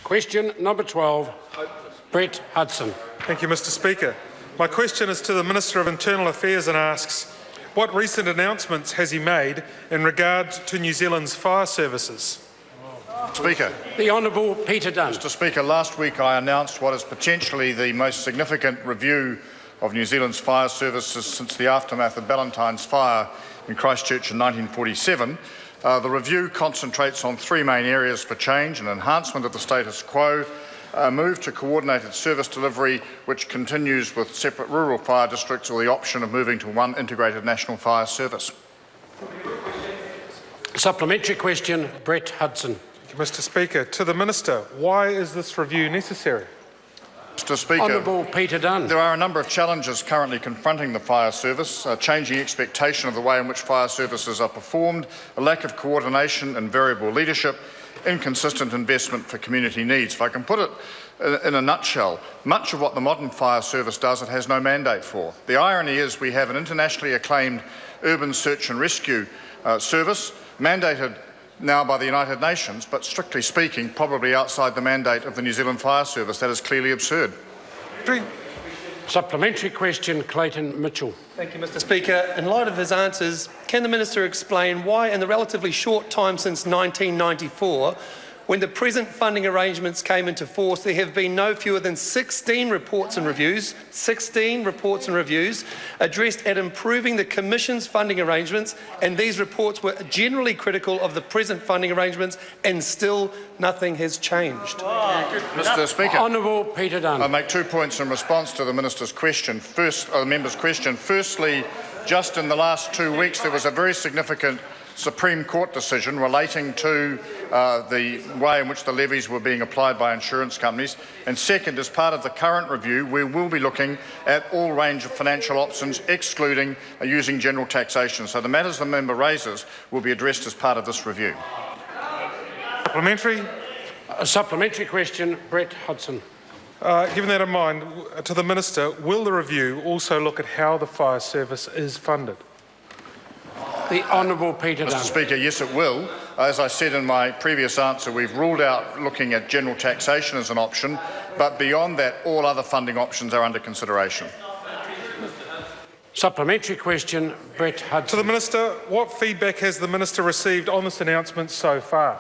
Question number 12, Brett Hudson. Thank you, Mr. Speaker. My question is to the Minister of Internal Affairs and asks, what recent announcements has he made in regard to New Zealand's fire services? Speaker. The Honourable Peter Dunn. Mr. Speaker, last week I announced what is potentially the most significant review of New Zealand's fire services since the aftermath of Ballantyne's fire in Christchurch in 1947. The review concentrates on three main areas for change: an enhancement of the status quo, a move to coordinated service delivery, which continues with separate rural fire districts, or the option of moving to one integrated national fire service. Supplementary question, Brett Hudson. Thank you, Mr. Speaker. To the Minister, why is this review necessary? Mr. Speaker, Honourable Peter Dunn. there are a number of challenges currently confronting the fire service: changing expectation of the way in which fire services are performed, a lack of coordination and variable leadership, inconsistent investment for community needs. If I can put it in a nutshell, much of what the modern fire service does, it has no mandate for. The irony is we have an internationally acclaimed urban search and rescue service, mandated now by the United Nations, but strictly speaking, probably outside the mandate of the New Zealand Fire Service. That is clearly absurd. Supplementary question, Clayton Mitchell. Thank you, Mr. Speaker. In light of his answers, can the Minister explain why, in the relatively short time since 1994, when the present funding arrangements came into force, there have been no fewer than 16 reports and reviews addressed at improving the Commission's funding arrangements, and these reports were generally critical of the present funding arrangements, and still nothing has changed? Mr. Speaker, Honourable Peter Dunn. I make 2 points in response to the Minister's question. The member's question. Firstly, just in the last 2 weeks, there was a very significant Supreme Court decision relating to the way in which the levies were being applied by insurance companies. And second, as part of the current review, we will be looking at all range of financial options, excluding using general taxation. So the matters the member raises will be addressed as part of this review. Supplementary. A supplementary question, Brett Hudson. Given that in mind, to the Minister, will the review also look at how the fire service is funded? The Honourable Peter Dunn. Mr. Speaker, yes, it will. As I said in my previous answer, we've ruled out looking at general taxation as an option, but beyond that, all other funding options are under consideration. Supplementary question, Brett Hudson. To the Minister, what feedback has the Minister received on this announcement so far?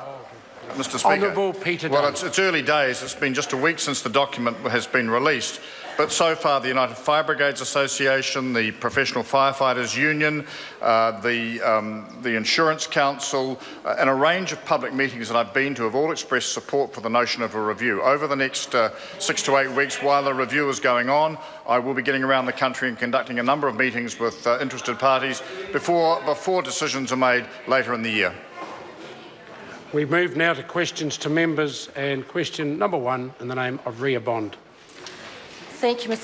Mr. Speaker, Honourable Peter Dunn. well, it's early days. It's been just a week since the document has been released. But so far, the United Fire Brigades Association, the Professional Firefighters Union, the Insurance Council, and a range of public meetings that I've been to have all expressed support for the notion of a review. Over the next 6 to 8 weeks, while the review is going on, I will be getting around the country and conducting a number of meetings with interested parties before decisions are made later in the year. We move now to questions to members, and question number 1 in the name of Ria Bond. Thank you, Mr.